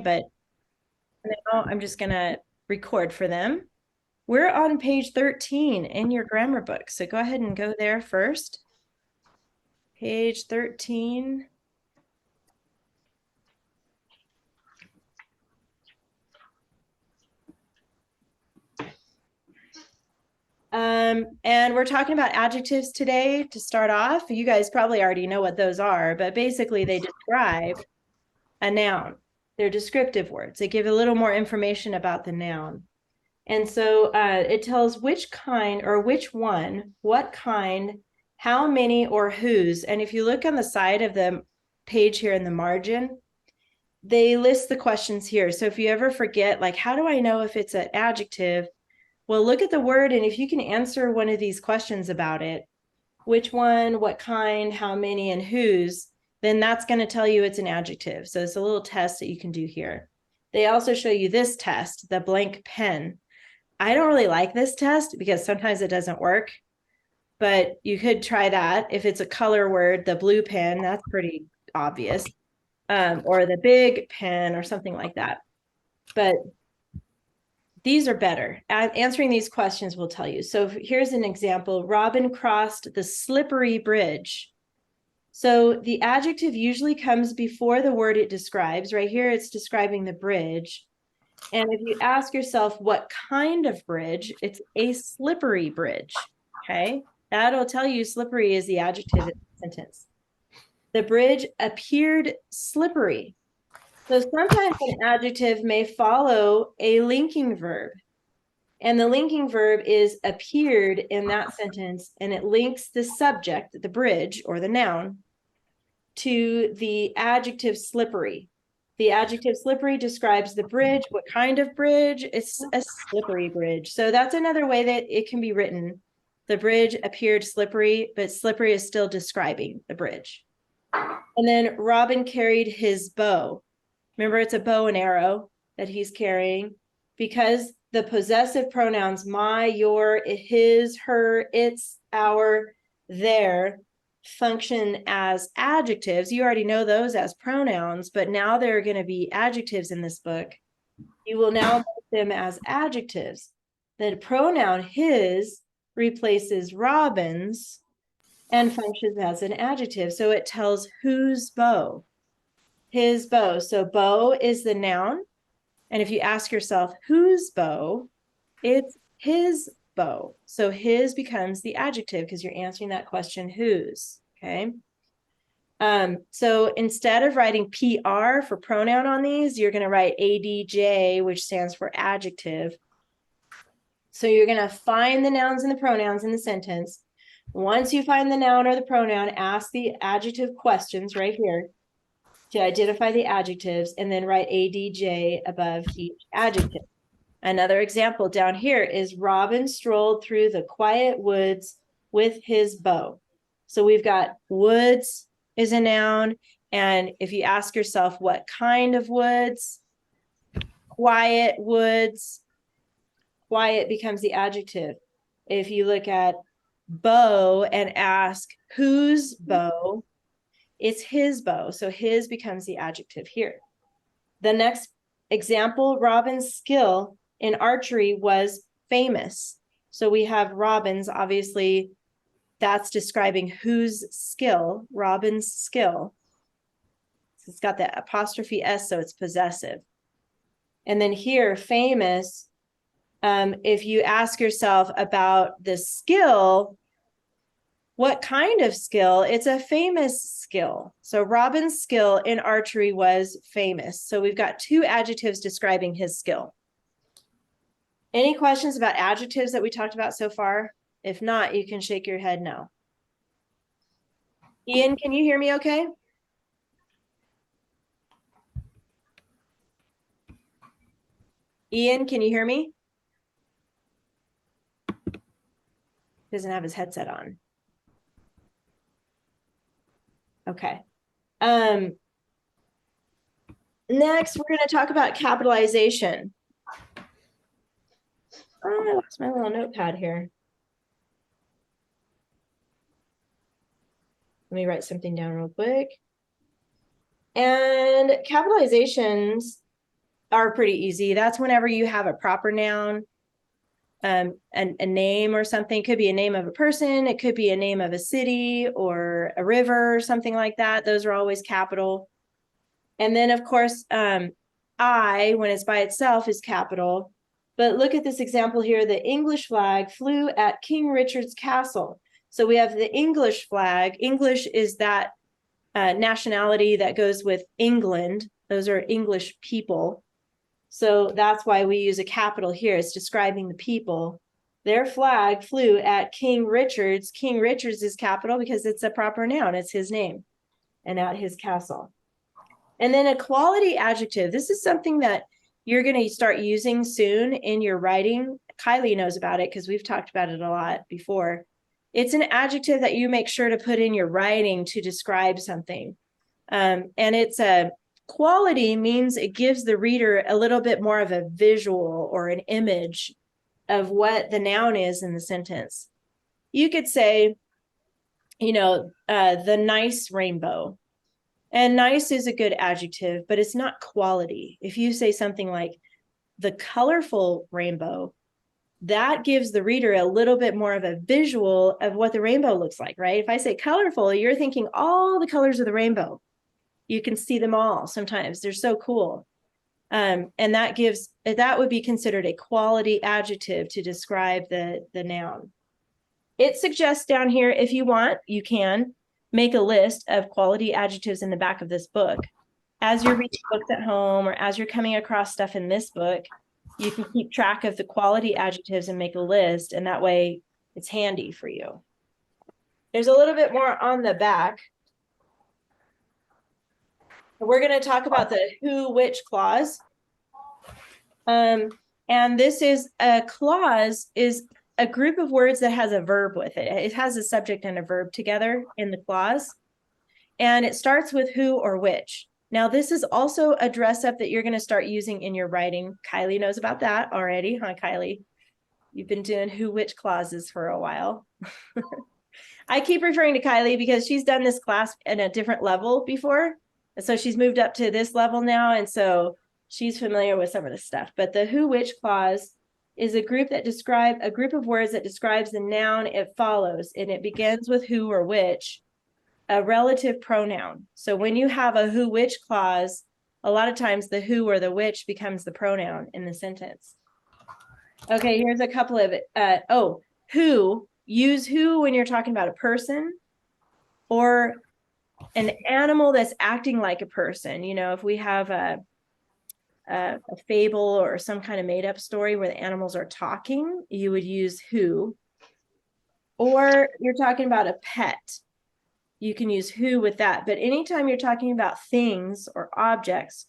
but now I'm just going to record for them. We're on page 13 in your grammar book, so go ahead and go there first. Page 13. And we're talking about adjectives today to start off. You guys probably already know what those are, but basically they describe a noun. They're descriptive words. They give a little more information about the noun. And so it tells which kind or which one, what kind, how many, or whose. And if you look on the side of the page here in the margin, they list the questions here. So if you ever forget, like, how do I know if it's an adjective? Well, look at the word, and if you can answer one of these questions about it, which one, what kind, how many, and whose, then that's going to tell you it's an adjective. So it's a little test that you can do here. They also show you this test, the blank pen. I don't really like this test because sometimes it doesn't work, but you could try that. If it's a color word, the blue pen, that's pretty obvious, or the big pen or something like that. But these are better. Answering these questions will tell you. So here's an example. Robin crossed the slippery bridge. So the adjective usually comes before the word it describes. Right here, it's describing the bridge. And if you ask yourself what kind of bridge, it's a slippery bridge, okay? That'll tell you slippery is the adjective in the sentence. The bridge appeared slippery. So sometimes an adjective may follow a linking verb. And the linking verb is appeared in that sentence, and it links the subject, the bridge, or the noun, to the adjective slippery. The adjective slippery describes the bridge. What kind of bridge? It's a slippery bridge. So that's another way that it can be written. The bridge appeared slippery, but slippery is still describing the bridge. And then Robin carried his bow. Remember, it's a bow and arrow that he's carrying, because the possessive pronouns my, your, his, her, its, our, their function as adjectives. You already know those as pronouns, but now there are going to be adjectives in this book. You will now make them as adjectives. The pronoun his replaces Robin's and functions as an adjective. So it tells whose bow. His bow. So bow is the noun. And if you ask yourself whose bow, it's his bow. So his becomes the adjective because you're answering that question, whose, okay? So instead of writing PR for pronoun on these, you're going to write ADJ, which stands for adjective. So you're going to find the nouns and the pronouns in the sentence. Once you find the noun or the pronoun, ask the adjective questions right here to identify the adjectives, and then write ADJ above each adjective. Another example down here is Robin strolled through the quiet woods with his bow. So we've got woods is a noun. And if you ask yourself what kind of woods, quiet woods, quiet becomes the adjective. If you look at bow and ask whose bow, it's his bow. So his becomes the adjective here. The next example, Robin's skill in archery was famous. So we have Robin's, obviously, that's describing whose skill, Robin's skill. It's got the apostrophe S, so it's possessive. And then here, famous, if you ask yourself about the skill, what kind of skill? It's a famous skill. So Robin's skill in archery was famous. So we've got two adjectives describing his skill. Any questions about adjectives that we talked about so far? If not, you can shake your head no. Ian, can you hear me okay? Ian, can you hear me? Doesn't have his headset on. Okay. Next, we're going to talk about capitalization. Oh, I lost my little notepad here. Let me write something down real quick. And capitalizations are pretty easy. That's whenever you have a proper noun, and a name or something. It could be a name of a person. It could be a name of a city or a river or something like that. Those are always capital. And then, of course, I, when it's by itself, is capital. But look at this example here. The English flag flew at King Richard's castle. So we have the English flag. English is that nationality that goes with England. Those are English people. So that's why we use a capital here. It's describing the people. Their flag flew at King Richard's. King Richard's is capital because it's a proper noun. It's his name, and at his castle. And then a quality adjective. This is something that you're going to start using soon in your writing. Kylie knows about it because we've talked about it a lot before. It's an adjective that you make sure to put in your writing to describe something. And it's a quality means it gives the reader a little bit more of a visual or an image of what the noun is in the sentence. You could say, the nice rainbow. And nice is a good adjective, but it's not quality. If you say something like the colorful rainbow, that gives the reader a little bit more of a visual of what the rainbow looks like, right? If I say colorful, you're thinking all the colors of the rainbow. You can see them all sometimes. They're so cool. And that would be considered a quality adjective to describe the noun. It suggests down here, if you want, you can make a list of quality adjectives in the back of this book. As you're reading books at home or as you're coming across stuff in this book, you can keep track of the quality adjectives and make a list, and that way it's handy for you. There's a little bit more on the back. We're going to talk about the who, which clause. And this is a clause is a group of words that has a verb with it. It has a subject and a verb together in the clause. And it starts with who or which. Now, this is also a dress up that you're going to start using in your writing. Kylie knows about that already, huh, Kylie? You've been doing who, which clauses for a while. I keep referring to Kylie because she's done this class at a different level before. And so she's moved up to this level now. And so she's familiar with some of the stuff. But the who, which clause is a group of words that describes the noun it follows. And it begins with who or which, a relative pronoun. So when you have a who, which clause, a lot of times the who or the which becomes the pronoun in the sentence. Okay, here's a couple of it. Who. Use who when you're talking about a person or an animal that's acting like a person. If we have a fable or some kind of made up story where the animals are talking, you would use who. Or you're talking about a pet, you can use who with that. But anytime you're talking about things or objects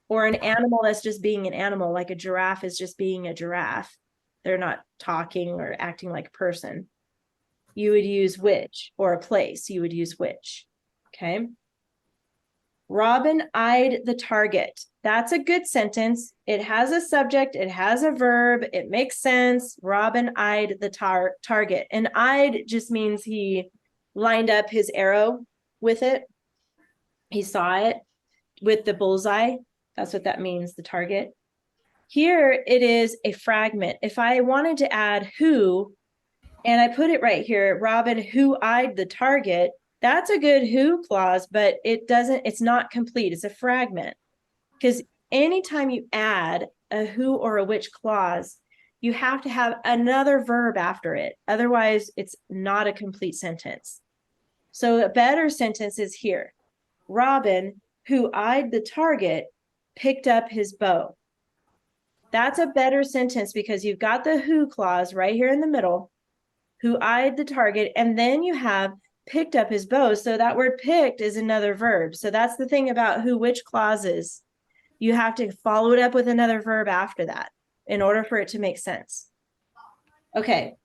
or an animal that's just being an animal, like a giraffe is just being a giraffe, they're not talking or acting like a person, you would use which. Or a place, you would use which. Okay. Robin eyed the target. That's a good sentence. It has a subject. It has a verb. It makes sense. Robin eyed the target. And eyed just means he lined up his arrow with it. He saw it with the bullseye. That's what that means, the target. Here it is a fragment. If I wanted to add who, and I put it right here, Robin who eyed the target, that's a good who clause, but it's not complete. It's a fragment. Because anytime you add a who or a which clause, you have to have another verb after it. Otherwise, it's not a complete sentence. So a better sentence is here. Robin, who eyed the target, picked up his bow. That's a better sentence because you've got the who clause right here in the middle, who eyed the target, and then you have picked up his bow. So that word picked is another verb. So that's the thing about who, which clauses. You have to follow it up with another verb after that in order for it to make sense. Okay.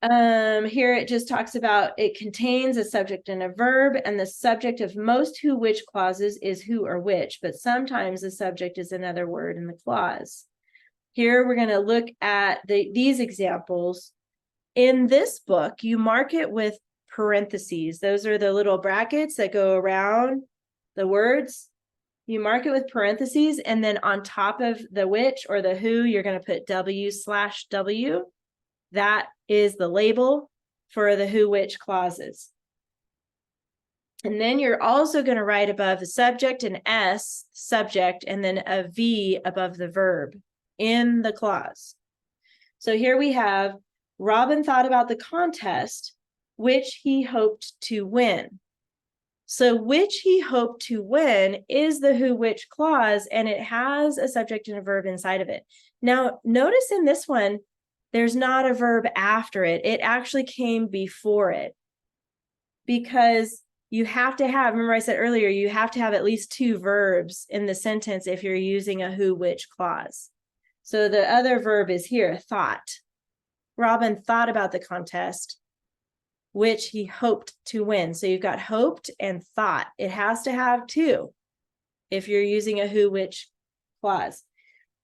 Here it just talks about it contains a subject and a verb, and the subject of most who, which clauses is who or which, but sometimes the subject is another word in the clause. Here we're going to look at these examples. In this book, you mark it with parentheses. Those are the little brackets that go around the words. you mark it with parentheses, and then on top of the which or the who, you're going to put W/W. That is the label for the who, which clauses. And then you're also going to write above the subject an S, subject, and then a V above the verb in the clause. So here we have, Robin thought about the contest, which he hoped to win. So which he hoped to win is the who, which clause, and it has a subject and a verb inside of it. Now, notice in this one, there's not a verb after it. It actually came before it, because you have to have, remember I said earlier, you have to have at least two verbs in the sentence if you're using a who, which clause. So the other verb is here, thought. Robin thought about the contest, which he hoped to win. So you've got hoped and thought. It has to have two if you're using a who, which clause.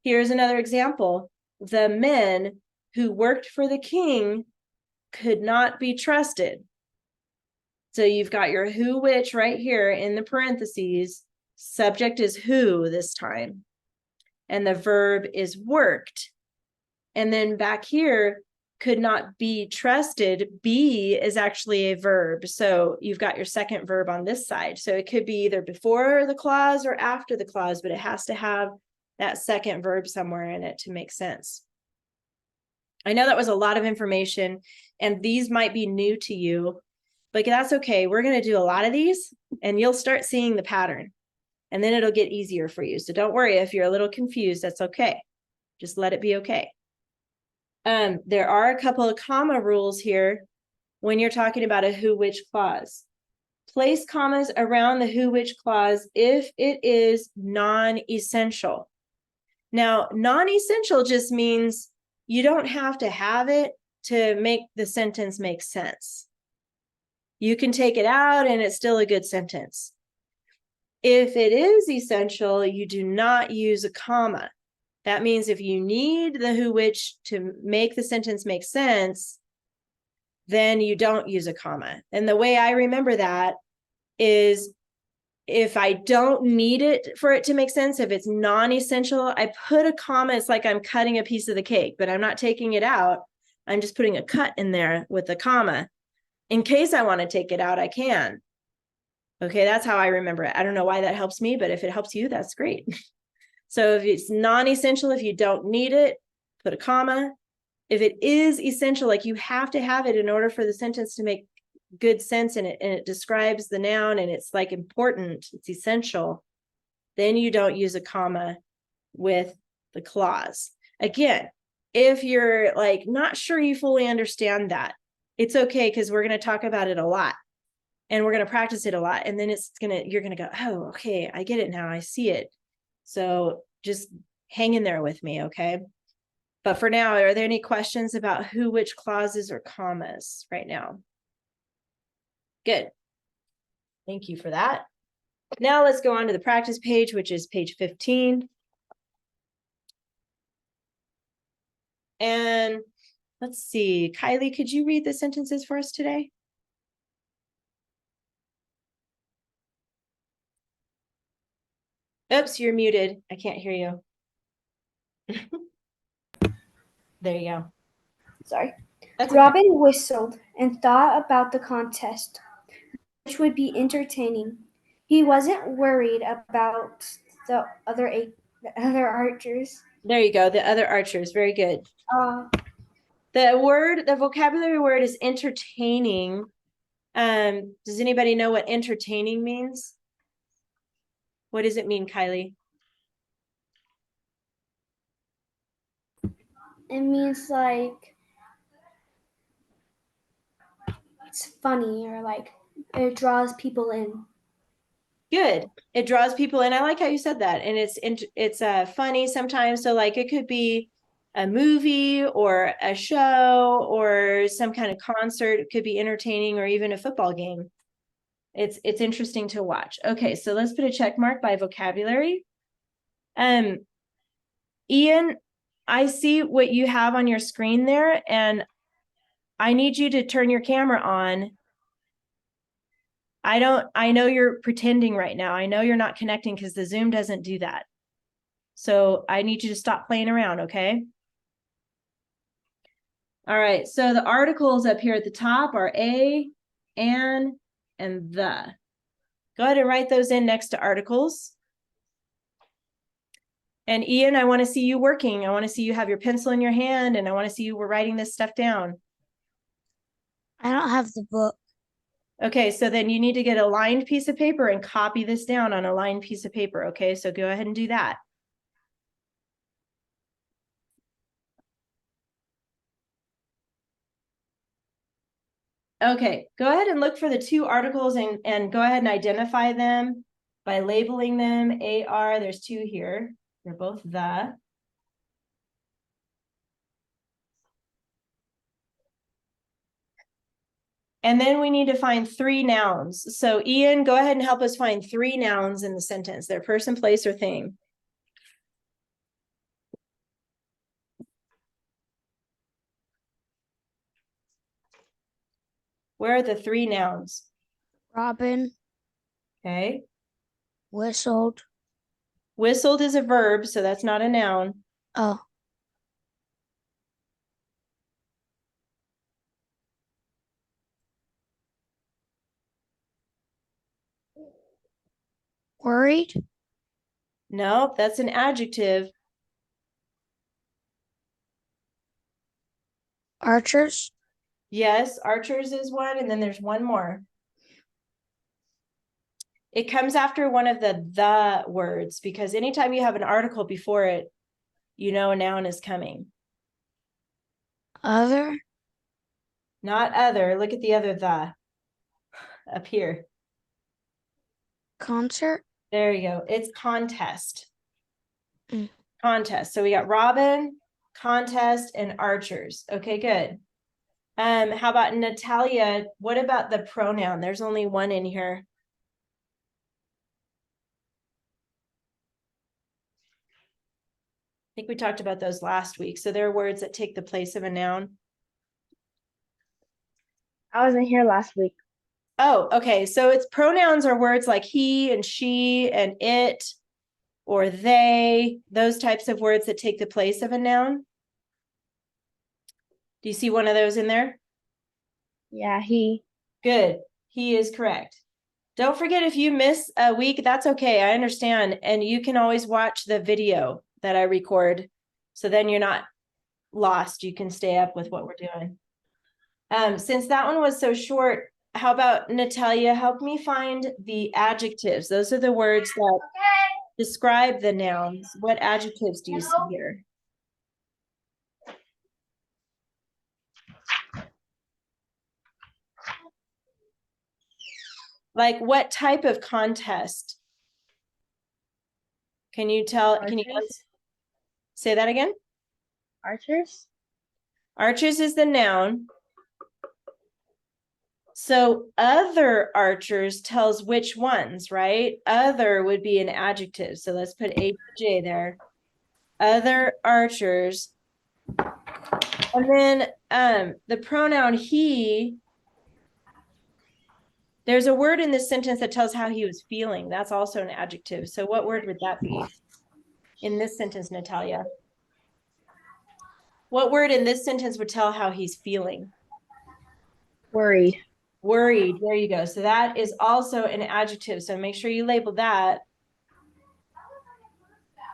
Here's another example. The men who worked for the king could not be trusted. So you've got your who, which right here in the parentheses. Subject is who this time, and the verb is worked. And then back here, could not be trusted. Be is actually a verb. So you've got your second verb on this side. So it could be either before the clause or after the clause, but it has to have that second verb somewhere in it to make sense. I know that was a lot of information, and these might be new to you, but that's okay. We're going to do a lot of these, and you'll start seeing the pattern, and then it'll get easier for you. So don't worry if you're a little confused. That's okay. Just let it be okay. There are a couple of comma rules here when you're talking about a who, which clause. Place commas around the who, which clause if it is non-essential. Now, non-essential just means you don't have to have it to make the sentence make sense. You can take it out and it's still a good sentence. If it is essential, you do not use a comma. That means if you need the who, which to make the sentence make sense, then you don't use a comma. And the way I remember that is if I don't need it for it to make sense, if it's non-essential, I put a comma. It's like I'm cutting a piece of the cake, but I'm not taking it out. I'm just putting a cut in there with a comma. In case I want to take it out, I can. Okay, that's how I remember it. I don't know why that helps me, but if it helps you, that's great. So if it's non-essential, if you don't need it, put a comma. If it is essential, like you have to have it in order for the sentence to make good sense, and it describes the noun and it's like important, it's essential, then you don't use a comma with the clause. Again, if you're like not sure you fully understand that, it's okay, because we're going to talk about it a lot and we're going to practice it a lot, and then you're going to go, oh, okay, I get it now, I see it. So just hang in there with me, okay? But for now, are there any questions about who, which clauses or commas right now? Good. Thank you for that. Now let's go on to the practice page, which is page 15. And let's see, Kylie, could you read the sentences for us today? Oops, you're muted. I can't hear you. There you go. Sorry. That's Robin whistled and thought about the contest, which would be entertaining. He wasn't worried about the other archers. There you go. The other archers. Very good. The vocabulary word is entertaining. Does anybody know what entertaining means? What does it mean, Kylie? It means like it's funny, or like it draws people in. Good. It draws people in. I like how you said that. And it's funny sometimes. So like it could be a movie or a show or some kind of concert. It could be entertaining, or even a football game. It's interesting to watch. Okay, so let's put a check mark by vocabulary. Ian, I see what you have on your screen there, and I need you to turn your camera on I know you're pretending right now. I know you're not connecting because the Zoom doesn't do that. So I need you to stop playing around, okay? All right, so the articles up here at the top are a, and the. Go ahead and write those in next to articles. And Ian, I want to see you working. I want to see you have your pencil in your hand, and I want to see you were writing this stuff down. I don't have the book. Okay, so then you need to get a lined piece of paper and copy this down on a lined piece of paper, okay? So go ahead and do that. Okay, go ahead and look for the two articles and go ahead and identify them by labeling them AR. There's two here. They're both the. And then we need to find three nouns. So Ian, go ahead and help us find three nouns in the sentence. They're person, place, or thing. Where are the three nouns? Robin Okay. whistled. Whistled is a verb, so that's not a noun. Oh. Worried. Nope, that's an adjective. Archers. Yes, archers is one, and then there's one more. It comes after one of the words, because anytime you have an article before it, you know a noun is coming. Other. Not other. Look at the other the up here. Concert. There you go. It's contest. Mm. Contest. So we got Robin, contest, and archers. Okay, good. How about Natalia? What about the pronoun? There's only one in here. I think we talked about those last week. So there are words that take the place of a noun. I wasn't here last week. Oh, okay. So it's pronouns are words like he and she and it or they, those types of words that take the place of a noun. Do you see one of those in there? Yeah, he. Good. He is correct. Don't forget, if you miss a week, that's okay. I understand. And you can always watch the video that I record. So then you're not lost. You can stay up with what we're doing. Since that one was so short, how about Natalia, help me find the adjectives. Those are the words that describe the nouns. What adjectives do you see here? Like what type of contest? Can you tell? Can you say that again? Archers? Archers is the noun. So other archers tells which ones, right? Other would be an adjective. So let's put AJ there. Other archers. And then the pronoun he, there's a word in this sentence that tells how he was feeling. That's also an adjective. So what word would that be in this sentence, Natalia? What word in this sentence would tell how he's feeling? Worried. Worried. There you go. So that is also an adjective. So make sure you label that.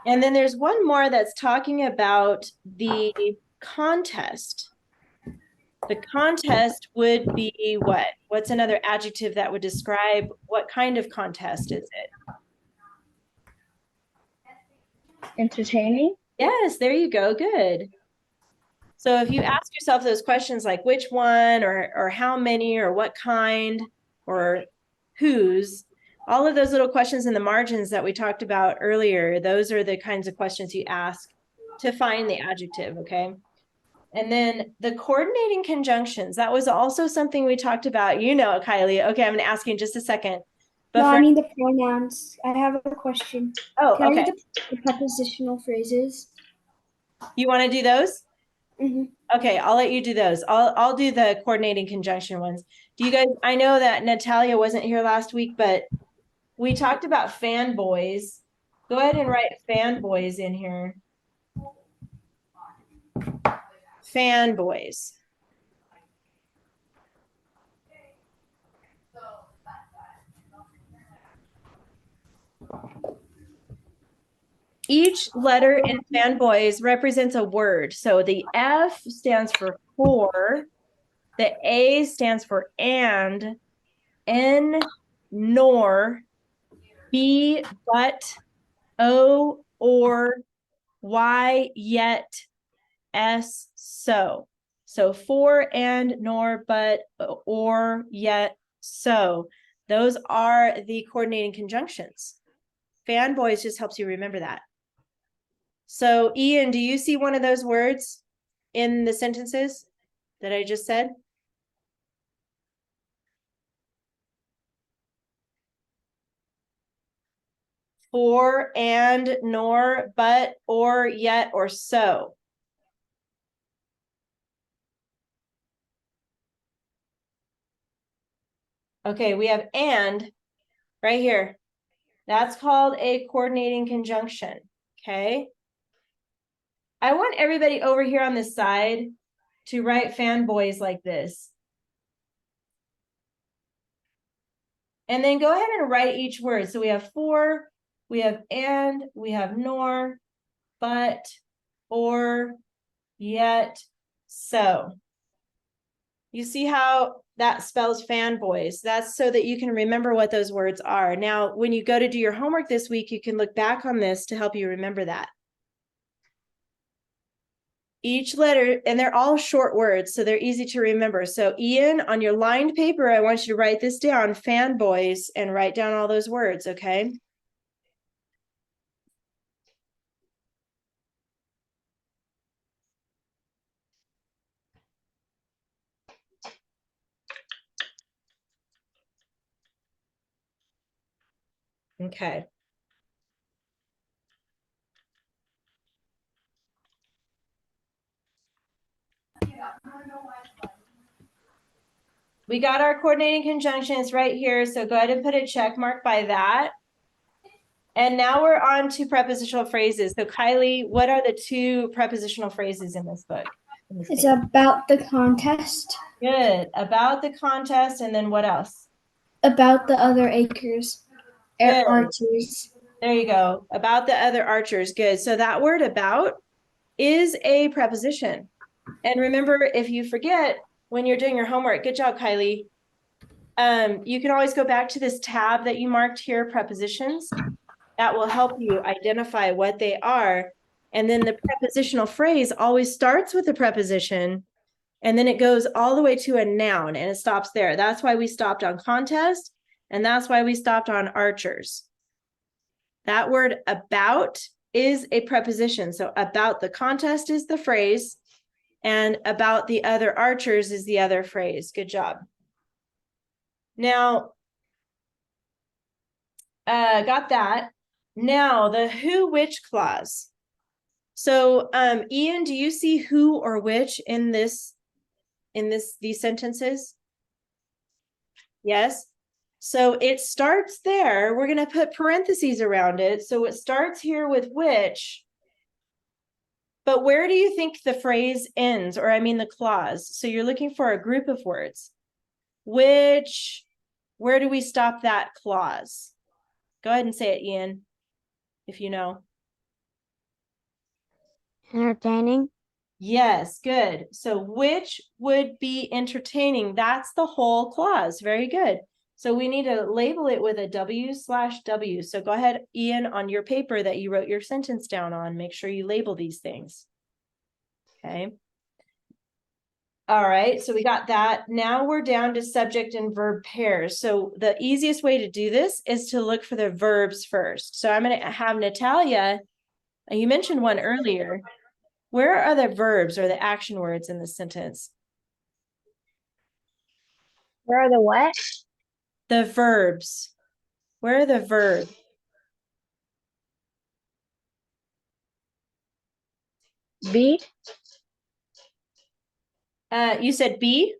And then there's one more that's talking about the contest. The contest would be what? What's another adjective that would describe what kind of contest is it? Entertaining? Yes, there you go. Good. So if you ask yourself those questions like which one or how many or what kind or whose, all of those little questions in the margins that we talked about earlier, those are the kinds of questions you ask to find the adjective, okay? And then the coordinating conjunctions, that was also something we talked about. You know, Kylie. Okay, I'm going to ask you in just a second. But No, I mean the pronouns. I have a question. Oh, Can I okay. read the prepositional phrases? You want to do those? Mhm. Okay, I'll let you do those. I'll do the coordinating conjunction ones. Do you guys, I know that Natalia wasn't here last week, but we talked about fanboys. Go ahead and write fanboys in here. Fanboys. Each letter in fanboys represents a word. So the F stands for for, the A stands for and, N, nor, B, but, O, or, Y, yet, S, so. So for, and, nor, but, or, yet, so. Those are the coordinating conjunctions. Fanboys just helps you remember that. So Ian, do you see one of those words in the sentences that I just said? For, and, nor, but, or, yet, or so. Okay, we have and right here. That's called a coordinating conjunction, okay? I want everybody over here on this side to write fanboys like this. And then go ahead and write each word. So we have for, we have and, we have nor, but, or, yet, so. You see how that spells fanboys? That's so that you can remember what those words are. Now, when you go to do your homework this week, you can look back on this to help you remember that. Each letter, and they're all short words, so they're easy to remember. So Ian, on your lined paper, I want you to write this down, fanboys, and write down all those words, okay? Okay. We got our coordinating conjunctions right here, so go ahead and put a check mark by that. And now we're on to prepositional phrases. So Kylie, what are the two prepositional phrases in this book? It's about the contest. Good. About the contest, and then what else? About the other acres. Good. Archers. There you go. About the other archers. Good. So that word about is a preposition. And remember, if you forget when you're doing your homework, good job, Kylie. You can always go back to this tab that you marked here, prepositions. That will help you identify what they are. And then the prepositional phrase always starts with a preposition, and then it goes all the way to a noun, and it stops there. That's why we stopped on contest, and that's why we stopped on archers. That word about is a preposition. So about the contest is the phrase, and about the other archers is the other phrase. Good job. Now, got that. Now, the who, which clause. So, Ian, do you see who or which in these sentences? Yes. So it starts there. We're going to put parentheses around it. So it starts here with which. But where do you think the phrase ends, or I mean the clause? So you're looking for a group of words. Which, where do we stop that clause? Go ahead and say it, Ian, if you know. Entertaining. Yes, good. So which would be entertaining? That's the whole clause. Very good. So we need to label it with a W/W. So go ahead, Ian, on your paper that you wrote your sentence down on, make sure you label these things. Okay. All right, so we got that. Now we're down to subject and verb pairs. So the easiest way to do this is to look for the verbs first. So I'm going to have Natalia, you mentioned one earlier. Where are the verbs or the action words in this sentence? Where are the what? The verbs. Where are the verbs? B. You said B?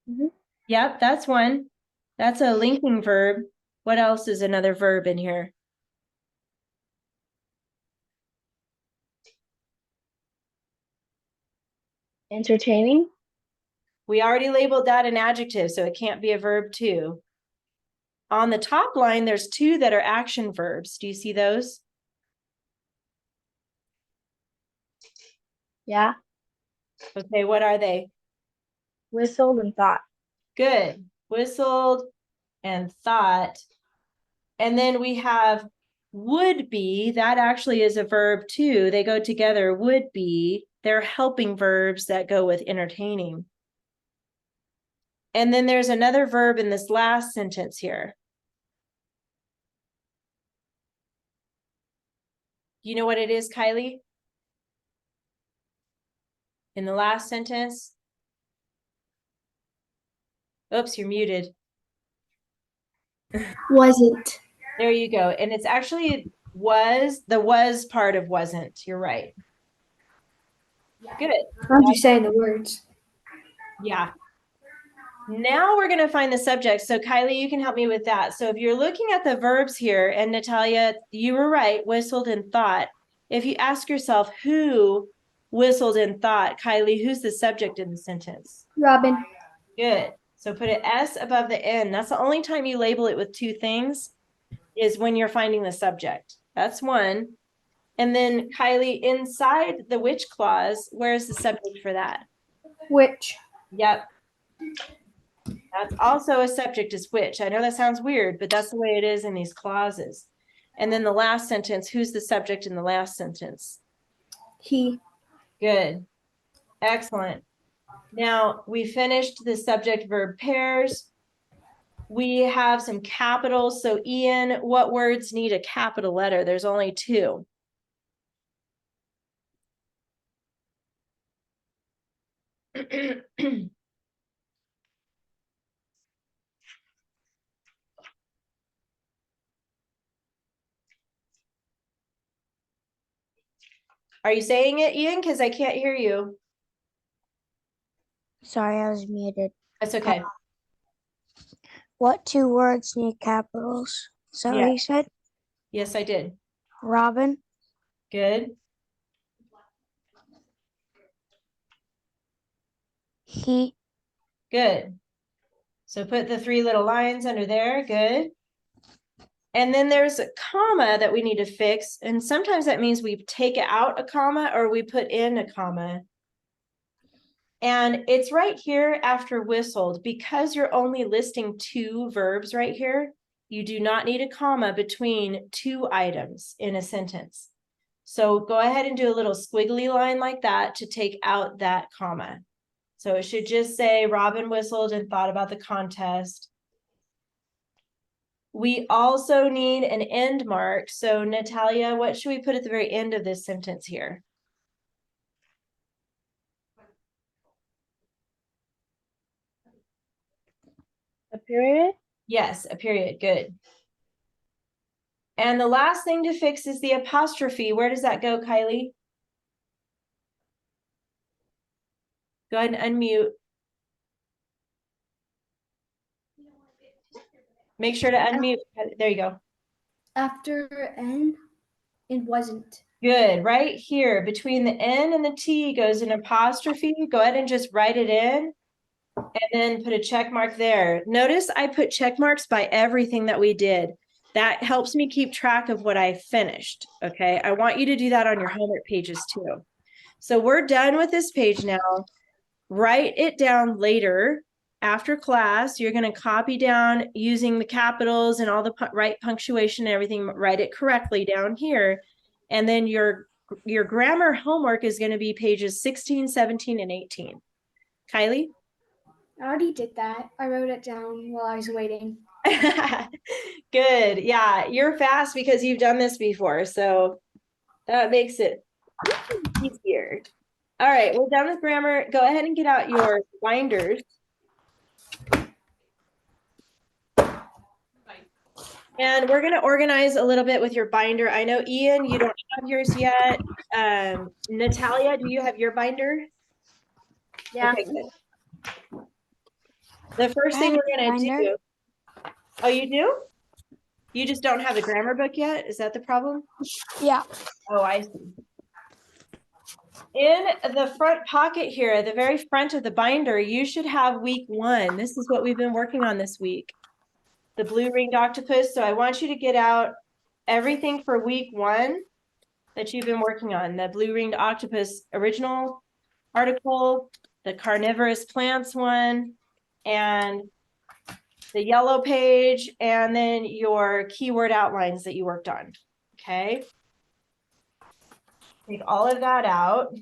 Mhm. Yep, that's one. That's a linking verb. What else is another verb in here? Entertaining. We already labeled that an adjective, so it can't be a verb too. On the top line, there's two that are action verbs. Do you see those? Yeah. Okay, what are they? Whistled and thought. Good. Whistled and thought. And then we have would be. That actually is a verb too. They go together. Would be. They're helping verbs that go with entertaining. And then there's another verb in this last sentence here. You know what it is, Kylie? In the last sentence? Oops, you're muted. Wasn't. There you go. And it's actually was, the was part of wasn't. You're right. Good. I'm just saying the words. Yeah. Now we're going to find the subject. So Kylie, you can help me with that. So if you're looking at the verbs here, and Natalia, you were right, whistled and thought. If you ask yourself who whistled and thought, Kylie, who's the subject in the sentence? Robin. Good. So put an S above the N. That's the only time you label it with two things is when you're finding the subject. That's one. And then Kylie, inside the which clause, where's the subject for that? Which. Yep. That's also a subject is which. I know that sounds weird, but that's the way it is in these clauses. And then the last sentence, who's the subject in the last sentence? He. Good. Excellent. Now we finished the subject verb pairs. We have some capitals. So Ian, what words need a capital letter? There's only two. Are you saying it, Ian? Because I can't hear you. Sorry, I was muted. That's okay. What two words need capitals? Is that Yeah. what you said? Yes, I did. Robin, Good. he, Good. So put the three little lines under there. Good. And then there's a comma that we need to fix. And sometimes that means we take out a comma or we put in a comma. And it's right here after whistled. Because you're only listing two verbs right here, you do not need a comma between two items in a sentence. So go ahead and do a little squiggly line like that to take out that comma. So it should just say Robin whistled and thought about the contest. We also need an end mark. So Natalia, what should we put at the very end of this sentence here? A period. Yes, a period. Good. And the last thing to fix is the apostrophe. Where does that go, Kylie? Go ahead and unmute. Make sure to unmute. There you go. After N, it wasn't. Good. Right here between the N and the T goes an apostrophe. Go ahead and just write it in and then put a check mark there. Notice I put check marks by everything that we did. That helps me keep track of what I finished. Okay. I want you to do that on your homework pages too. So we're done with this page now. Write it down later after class. You're going to copy down using the capitals and all the right punctuation and everything. Write it correctly down here. And then your grammar homework is going to be pages 16, 17, and 18. Kylie? I already did that. I wrote it down while I was waiting. Good. Yeah, you're fast because you've done this before. So that makes it easier. All right, we're done with grammar. Go ahead and get out your binders. And we're going to organize a little bit with your binder. I know, Ian, you don't have yours yet. Natalia, do you have your binder? Yeah. Okay, good. The first I thing have we're a going to binder. do. Oh, you do? You just don't have the grammar book yet? Is that the problem? Yeah. Oh, I see. In the front pocket here, at the very front of the binder, you should have week 1. This is what we've been working on this week. The blue ringed octopus. So I want you to get out everything for week 1 that you've been working on. The blue ringed octopus original article, the carnivorous plants one, and the yellow page, and then your keyword outlines that you worked on. Okay. Take all of that out.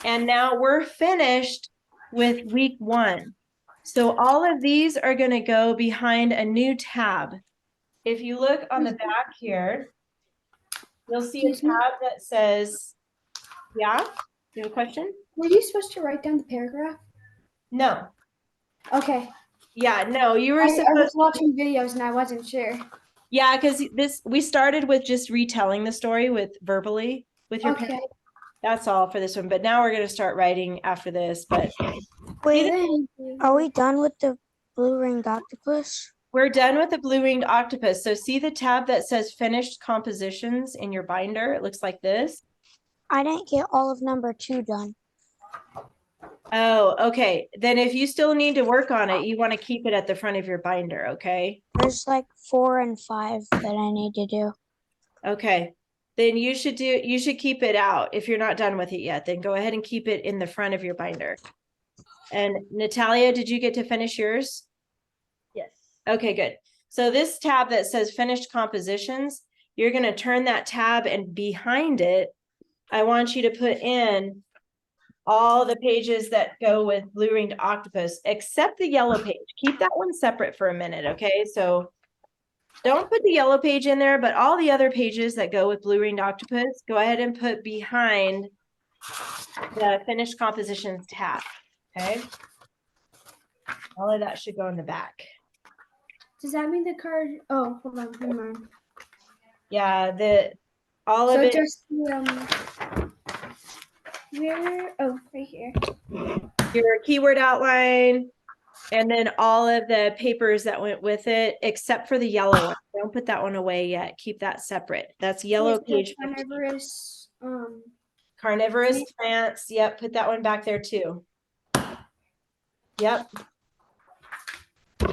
And now we're finished with week 1. So all of these are going to go behind a new tab. If you look on the back here, you'll see a Excuse me? tab that says, yeah, you have a question? Were you supposed to write down the paragraph? No. Okay. Yeah, no, you were I was supposed to. watching videos and I wasn't sure. Yeah, because we started with just retelling the story with verbally with your parents. Okay. That's all for this one. But now we're going to start writing after this. But Wait, Thank you. are we done with the blue ringed octopus? we're done with the blue ringed octopus. So see the tab that says finished compositions in your binder. It looks like this. I didn't get all of number 2 done. Oh, okay. Then if you still need to work on it, you want to keep it at the front of your binder. Okay. There's like 4 and 5 that I need to do. Okay. Then you should keep it out. If you're not done with it yet, then go ahead and keep it in the front of your binder. And Natalia, did you get to finish yours? Yes. Okay, good. So this tab that says finished compositions, you're going to turn that tab, and behind it, I want you to put in all the pages that go with blue ringed octopus, except the yellow page. Keep that one separate for a minute, okay? So don't put the yellow page in there, but all the other pages that go with blue ringed octopus, go ahead and put behind the finished compositions tab, okay? All of that should go in the back. Does that mean the card? Oh, hold on. Never mind. Yeah, all So of it. just where? Oh, right here. Your keyword outline, and then all of the papers that went with it, except for the yellow one. Don't put that one away yet. Keep that separate. That's yellow Where's the page 15. carnivorous. Carnivorous plants. Yep, put that one back there too. Yep.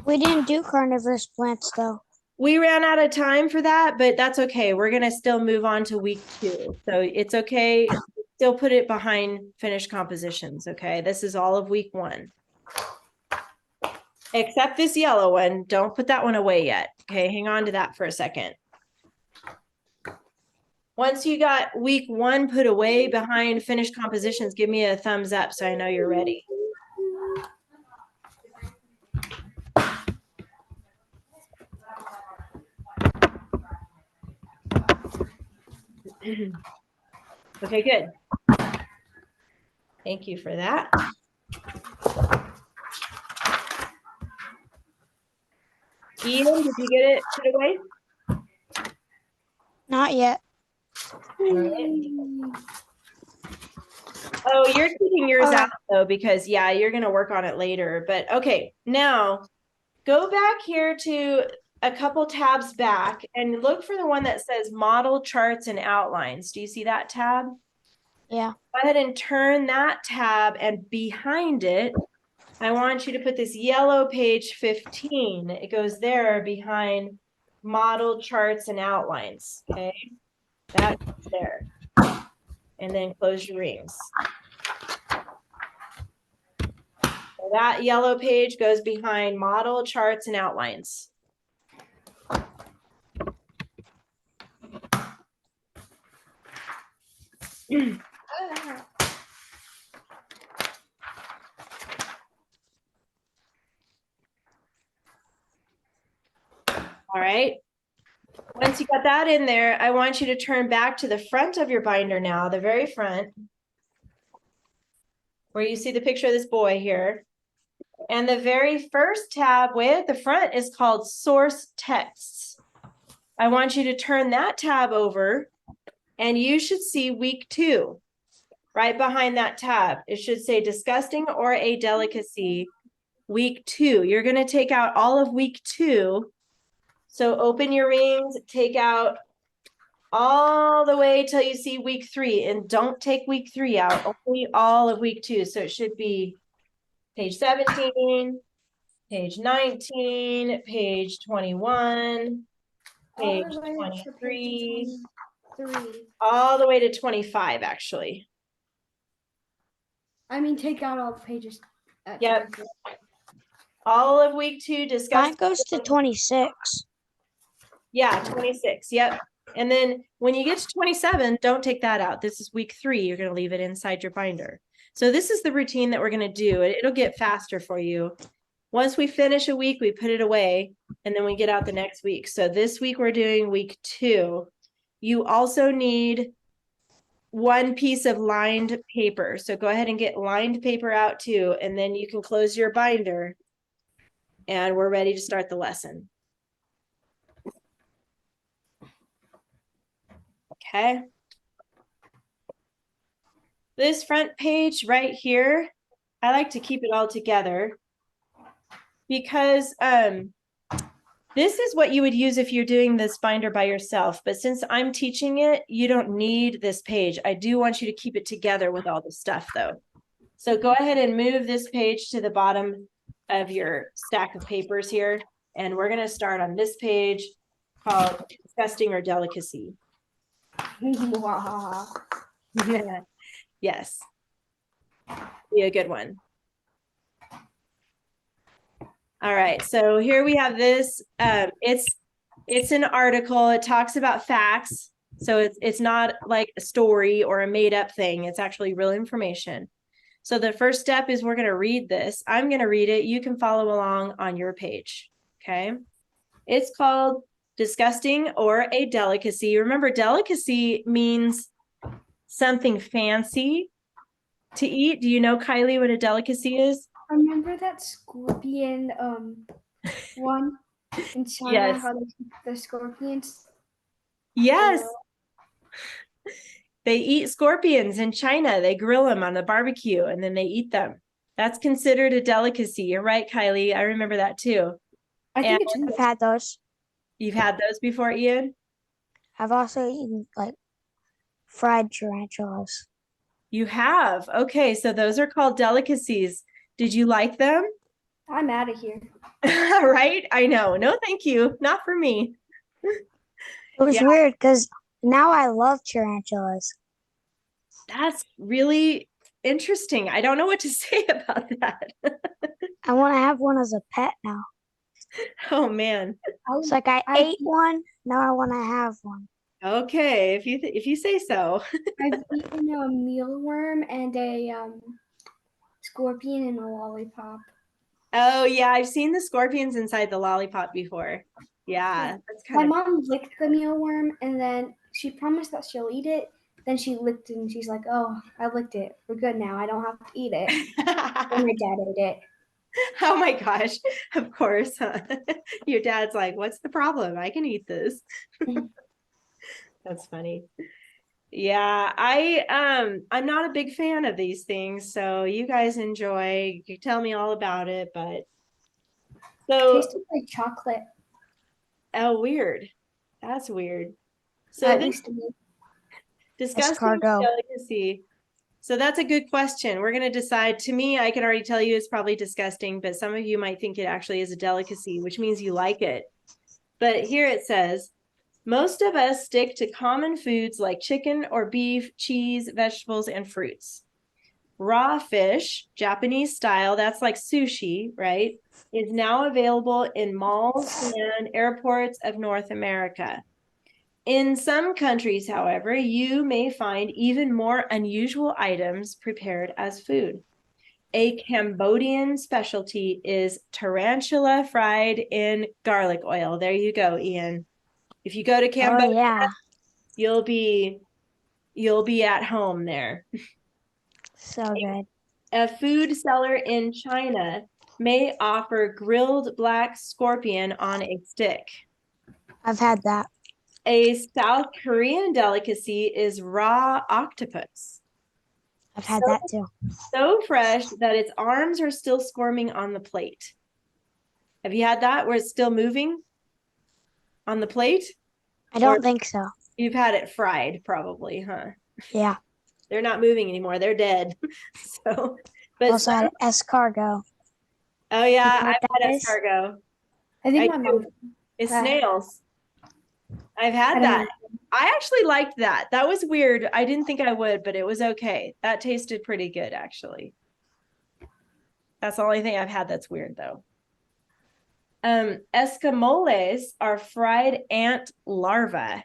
We didn't do carnivorous plants though. We ran out of time for that, but that's okay. We're going to still move on to week 2. So it's okay. Still put it behind finished compositions. Okay. This is all of week 1. Except this yellow one. Don't put that one away yet. Okay. Hang on to that for a second. Once you got week 1 put away behind finished compositions, give me a thumbs up so I know you're ready. Okay, good. Thank you for that. Ian, did you get it put away? Not yet. Oh, you're keeping yours Okay. out though, because yeah, you're going to work on it later. But okay, now go back here to a couple tabs back and look for the one that says model charts and outlines. Do you see that tab? Yeah. Go ahead and turn that tab, and behind it, I want you to put this yellow page 15. It goes there behind model charts and outlines. Okay, that's there. And then close your rings. So that yellow page goes behind model charts and outlines. All right. Once you got that in there, I want you to turn back to the front of your binder now, the very front, where you see the picture of this boy here. And the very first tab way at the front is called source texts. I want you to turn that tab over, and you should see week 2. right behind that tab, it should say disgusting or a delicacy, week 2. You're going to take out all of week 2. So open your rings, take out all the way till you see week 3, and don't take week 3 out, only all of week 2. So it should be page 17, page 19, page 21, page All the way to 23, 23. all the way to 25, actually. I mean, take out all the pages. Yep. All of week 2 discuss. Mine goes to 26. Yeah, 26. Yep. And then when you get to 27, don't take that out. This is week 3. You're going to leave it inside your binder. So this is the routine that we're going to do. It'll get faster for you. Once we finish a week, we put it away, and then we get out the next week. So this week we're doing week 2. You also need 1 piece of lined paper. So go ahead and get lined paper out too, and then you can close your binder, and we're ready to start the lesson. Okay. This front page right here, I like to keep it all together because this is what you would use if you're doing this binder by yourself. But since I'm teaching it, you don't need this page. I do want you to keep it together with all the stuff though. So go ahead and move this page to the bottom of your stack of papers here. And we're going to start on this page called disgusting or delicacy. Wow. Yeah. Yes. Be a good one. All right. So here we have this. It's an article. It talks about facts. So it's not like a story or a made up thing. It's actually real information. So the first step is we're going to read this. I'm going to read it. You can follow along on your page. Okay. It's called disgusting or a delicacy. Remember, delicacy means something fancy to eat. Do you know, Kylie, what a delicacy is? Remember that scorpion one in China? Yes. How they keep the scorpions? Yes. They eat scorpions in China. They grill them on the barbecue and then they eat them. That's considered a delicacy. You're right, Kylie. I remember that too. I think And I've had those. you've had those before, Ian? I've also eaten like fried tarantulas. You have. Okay, so those are called delicacies. Did you like them? I'm out of here. Right? I know. No, thank you. Not for me. It was Yeah. weird because now I love tarantulas. That's really interesting. I don't know what to say about that. I want to have one as a pet now. Oh man. It's like I ate one, now I want to have one. Okay, if you say so. I've eaten a mealworm and a scorpion and a lollipop. Oh yeah, I've seen the scorpions inside the lollipop before. Yeah, that's My kind of mom licked the mealworm and then she promised that she'll eat it. Then she licked it and she's like, "Oh, I licked it. We're good now. I don't have to eat it." And my dad ate it. Oh my gosh, of course. Huh? Your dad's like, what's the problem? I can eat this. That's funny. Yeah, I'm not a big fan of these things, so you guys enjoy. You tell me all about it, but so Tasted like chocolate. oh weird. That's weird. So At this least to me. disgusting Escargot. delicacy. So that's a good question. We're going to decide. To me, I can already tell you it's probably disgusting, but some of you might think it actually is a delicacy, which means you like it. But here it says, most of us stick to common foods like chicken or beef, cheese, vegetables, and fruits. Raw fish, Japanese style, that's like sushi, right, is now available in malls and airports of North America. In some countries, however, you may find even more unusual items prepared as food. A Cambodian specialty is tarantula fried in garlic oil. There you go, Ian. If you go to Cambodia, Oh yeah, you'll be at home there. so good. A food seller in China may offer grilled black scorpion on a stick. I've had that. A South Korean delicacy is raw octopus. I've had So- that too. So fresh that its arms are still squirming on the plate. Have you had that where it's still moving on the plate? I don't think so. You've had it fried probably, huh? Yeah. They're not moving anymore. They're dead. So, but Also had escargot. oh yeah, You know what I've that had is? escargot. I think I my do. mom. It's Right. snails. I've I had don't that. know. I actually liked that. That was weird. I didn't think I would, but it was okay. That tasted pretty good, actually. That's the only thing I've had that's weird, though. Escamoles are fried ant larvae,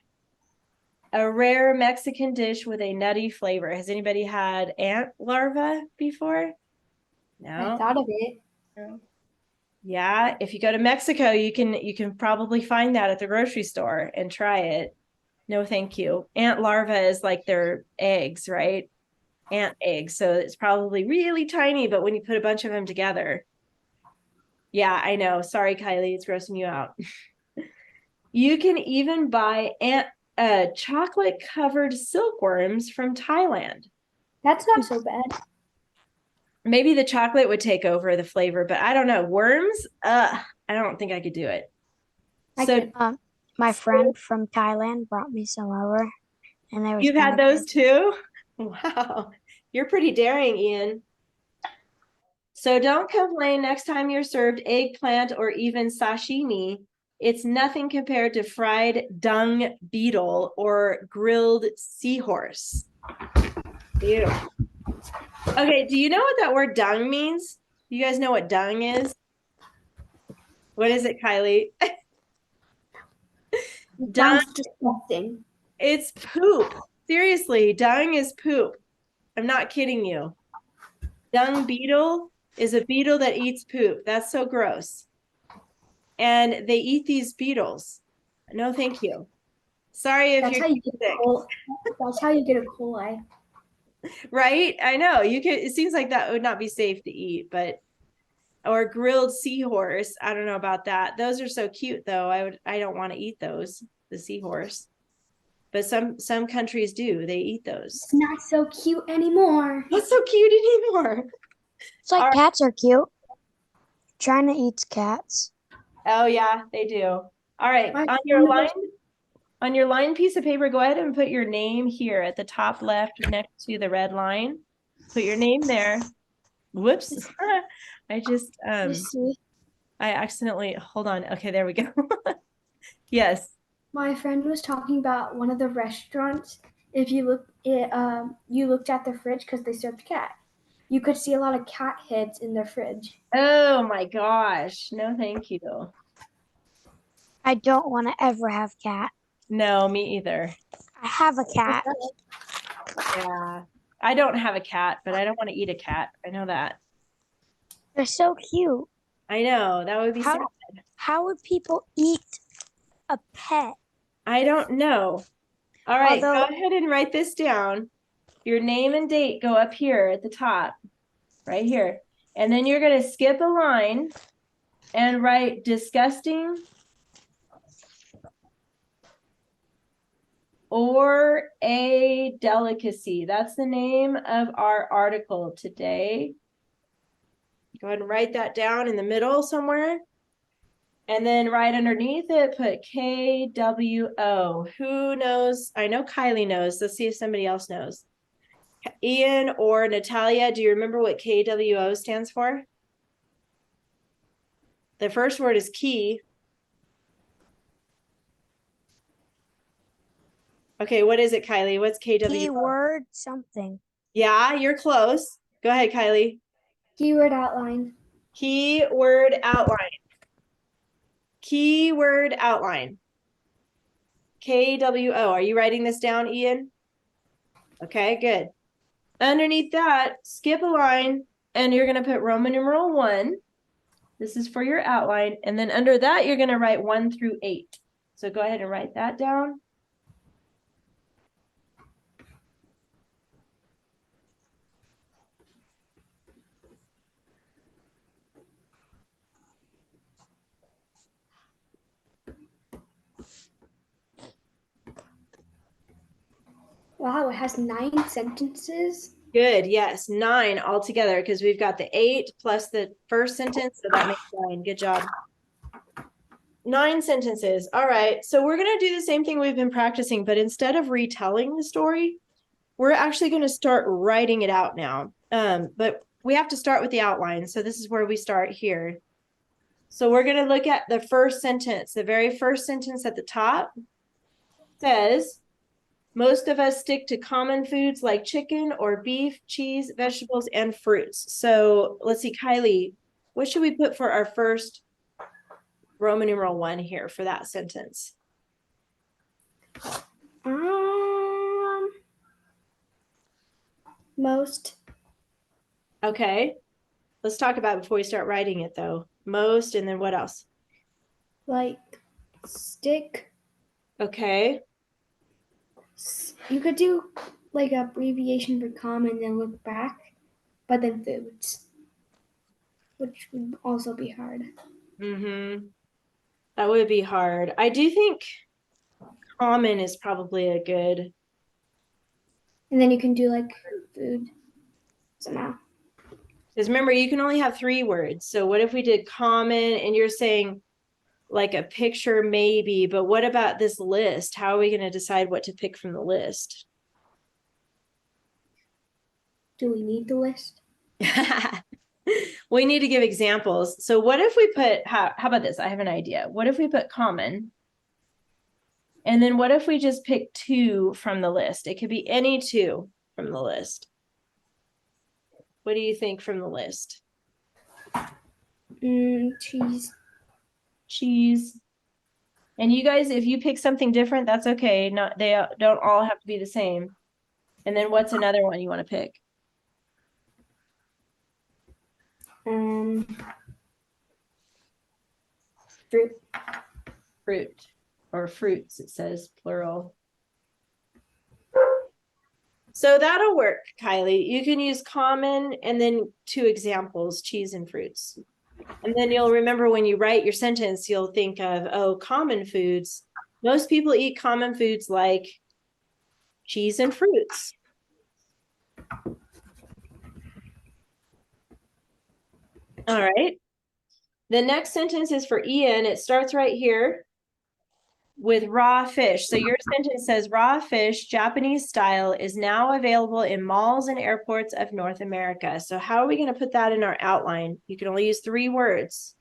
a rare Mexican dish with a nutty flavor. Has anybody had ant larvae before? I No. thought of it. Yeah, if you go to Mexico, you can probably find that at the grocery store and try it. No, thank you. Ant larva is like their eggs, right? Ant eggs. So it's probably really tiny, but when you put a bunch of them together. Yeah, I know. Sorry, Kylie, it's grossing you out. You can even buy chocolate covered silkworms from Thailand. That's not so bad. Maybe the chocolate would take over the flavor, but I don't know. Worms? I don't think I could do it. I So could. My friend from Thailand brought me some over, and they were you've had kinda those good. too? Wow. You're pretty daring, Ian. So don't complain next time you're served eggplant or even sashimi. It's nothing compared to fried dung beetle or grilled seahorse. Ew. Okay, do you know what that word dung means? You guys know what dung is? What is it, Kylie? Dung, Sounds disgusting. it's poop. Seriously, dung is poop. I'm not kidding you. Dung beetle is a beetle that eats poop. That's so gross. And they eat these beetles. No, thank you. Sorry if That's you're how you get sick. a coli. That's how you get a coli. Right? I know. You could it seems like that would not be safe to eat, but or grilled seahorse. I don't know about that. Those are so cute though. I don't want to eat those, the seahorse. But some countries do. They eat those. It's not so cute anymore. Not so cute anymore. It's like All right. cats are cute. China eats cats. Oh yeah, they do. All right. My On your line piece of paper, go ahead and put your name here at the top left next to the red line. Put your name there. Whoops. I just Let's see. I accidentally hold on. Okay, there we go. Yes. My friend was talking about one of the restaurants. If you you looked at the fridge because they served cat. You could see a lot of cat heads in their fridge. Oh my gosh. No, thank you. I don't want to ever have cat. No, me either. I have a cat. Yeah. I don't have a cat, but I don't want to eat a cat. I know that. They're so cute. I know. That would be sad. How would people eat a pet? I don't know. All right, Although- go ahead and write this down. Your name and date go up here at the top, right here. And then you're going to skip a line and write disgusting or a delicacy. That's the name of our article today. Go ahead and write that down in the middle somewhere. And then right underneath it, put KWO. Who knows? I know Kylie knows. Let's see if somebody else knows. Ian or Natalia, do you remember what KWO stands for? The first word is key. Okay, what is it, Kylie? What's KWO? Keyword something. Yeah, you're close. Go ahead, Kylie. Keyword outline. Keyword outline. Keyword outline. KWO. Are you writing this down, Ian? Okay, good. Underneath that, skip a line, and you're going to put Roman numeral 1. This is for your outline. And then under that, you're going to write 1 through 8. So go ahead and write that down. Wow, it has 9 sentences. Good. Yes. 9 altogether because we've got the 8 plus the first sentence. So that makes 9. Good job. 9 sentences. All right. So we're going to do the same thing we've been practicing, but instead of retelling the story, we're actually going to start writing it out now. But we have to start with the outline. So this is where we start here. So we're going to look at the first sentence. The very first sentence at the top says, most of us stick to common foods like chicken or beef, cheese, vegetables, and fruits. So let's see, Kylie, what should we put for our first Roman numeral 1 here for that sentence? Most. Okay. Let's talk about it before we start writing it though. Most, and then what else? Like stick. Okay. You could do like a abbreviation for common and then look back, but then foods, which would also be hard. Mm-hmm. That would be hard. I do think common is probably a good. And then you can do like food somehow. Because remember, you can only have 3 words. So what if we did common and you're saying like a picture maybe, but what about this list? How are we going to decide what to pick from the list? Do we need the list? We need to give examples. So what if we put, how about this? I have an idea. What if we put common? And then what if we just pick 2 from the list? It could be any 2 from the list. What do you think from the list? Cheese. Cheese. And you guys, if you pick something different, that's okay. Not they don't all have to be the same. And then what's another one you want to pick? Fruit. Fruit or fruits, it says plural. So that'll work, Kylie. You can use common and then 2 examples, cheese and fruits. And then you'll remember when you write your sentence, you'll think of, oh, common foods. Most people eat common foods like cheese and fruits. All right. The next sentence is for Ian. It starts right here with raw fish. So your sentence says raw fish, Japanese style, is now available in malls and airports of North America. So how are we going to put that in our outline? You can only use 3 words.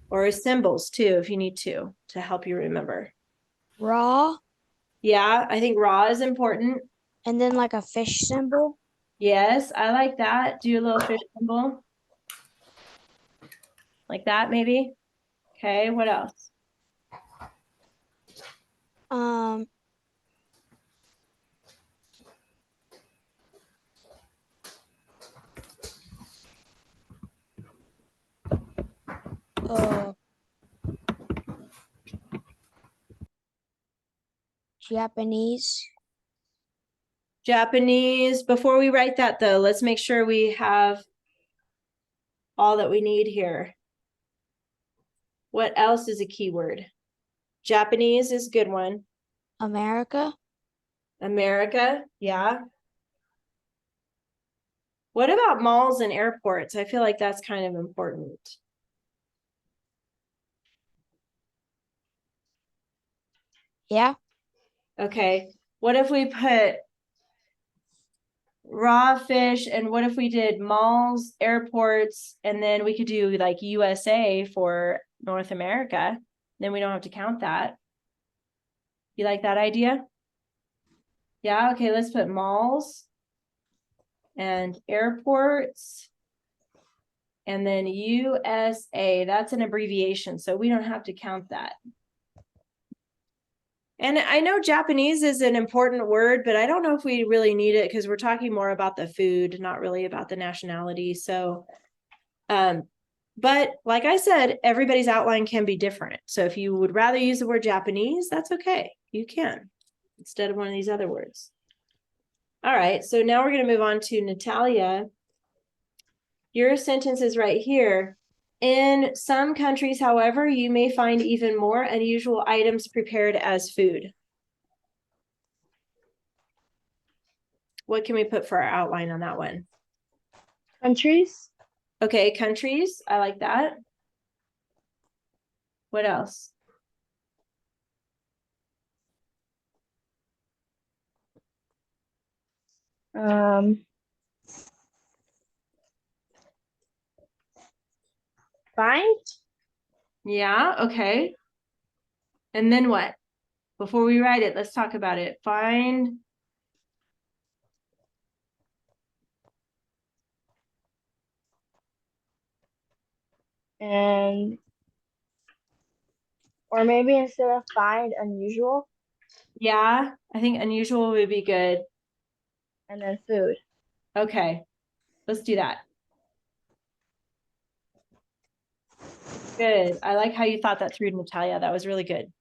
Or symbols too, if you need to help you remember. Raw, Yeah, I think raw is important. and then like a fish symbol. Yes, I like that. Do a little fish symbol. Like that, maybe. Okay, what else? Um, uh, Japanese. Japanese. Before we write that though, let's make sure we have all that we need here. What else is a keyword? Japanese is a good one. America. America, yeah. What about malls and airports? I feel like that's kind of important. Yeah. Okay, what if we put raw fish and what if we did malls, airports, and then we could do like USA for North America? Then we don't have to count that. You like that idea? Yeah, okay, let's put malls and airports and then USA. That's an abbreviation, so we don't have to count that. And I know Japanese is an important word, but I don't know if we really need it because we're talking more about the food, not really about the nationality. So, but like I said, everybody's outline can be different. So if you would rather use the word Japanese, that's okay. You can, instead of one of these other words. All right, so now we're going to move on to Natalia. Your sentence is right here. In some countries, however, you may find even more unusual items prepared as food. What can we put for our outline on that one? Countries. Okay, countries. I like that. What else? Um, Find. Yeah, okay. And then what? Before we write it, let's talk about it. Find. And or maybe instead of find, unusual, Yeah, I think unusual would be good. and then food. Okay, let's do that. Good. I like how you thought that through, Natalia. That was really good.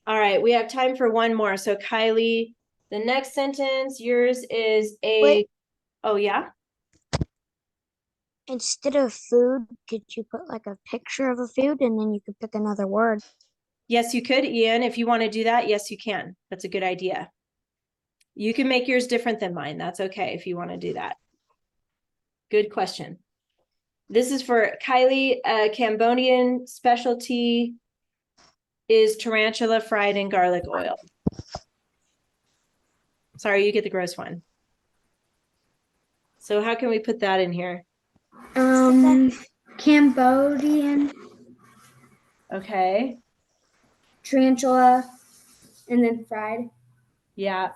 All right, we have time for one more. So Kylie, the next sentence, yours is a, Wait. oh yeah? Instead of food, could you put like a picture of a food and then you could pick another word? Yes, you could, Ian. If you want to do that, yes, you can. That's a good idea. You can make yours different than mine. That's okay if you want to do that. Good question. This is for Kylie. Cambodian specialty is tarantula fried in garlic oil. Sorry, you get the gross one. So how can we put that in here? Cambodian Okay. tarantula, and then fried. Yeah.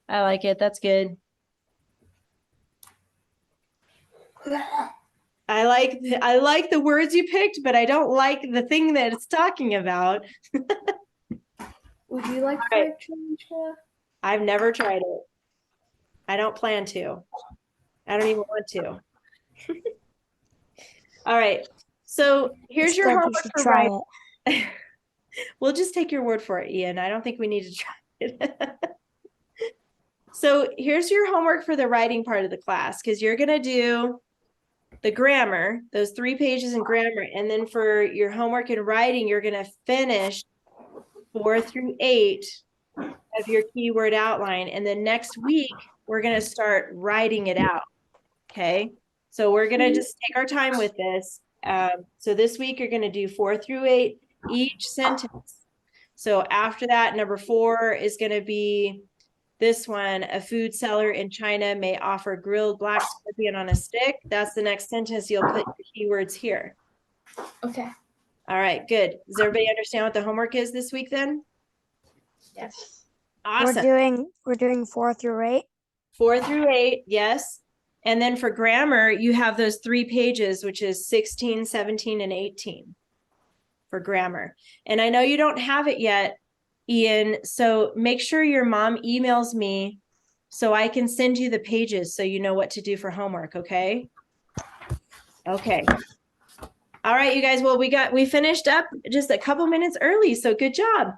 I like it. That's good. I like the words you picked, but I don't like the thing that it's talking about. Would you like All right. fried tarantula? I've never tried it. I don't plan to. I don't even want to. All right. So here's your Instead, you homework should for try writing. it. We'll just take your word for it, Ian. I don't think we need to try it. So here's your homework for the writing part of the class, because you're going to do the grammar, those 3 pages in grammar. And then for your homework in writing, you're going to finish 4 through 8 of your keyword outline. And then next week, we're going to start writing it out. Okay. So we're going to just take our time with this. So this week, you're going to do 4 through 8 each sentence. So after that, number 4 is going to be this one. A food seller in China may offer grilled black scorpion on a stick. That's the next sentence. You'll put your keywords here. Okay. All right, good. Does everybody understand what the homework is this week then? Yes. Awesome. We're doing 4 through 8. 4 through 8, yes. And then for grammar, you have those 3 pages, which is 16, 17, and 18 for grammar. And I know you don't have it yet, Ian, so make sure your mom emails me so I can send you the pages so you know what to do for homework, okay? Okay. All right, you guys, well, we finished up just a couple minutes early, so good job.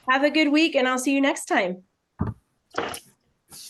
Have a good week, and I'll see you next time.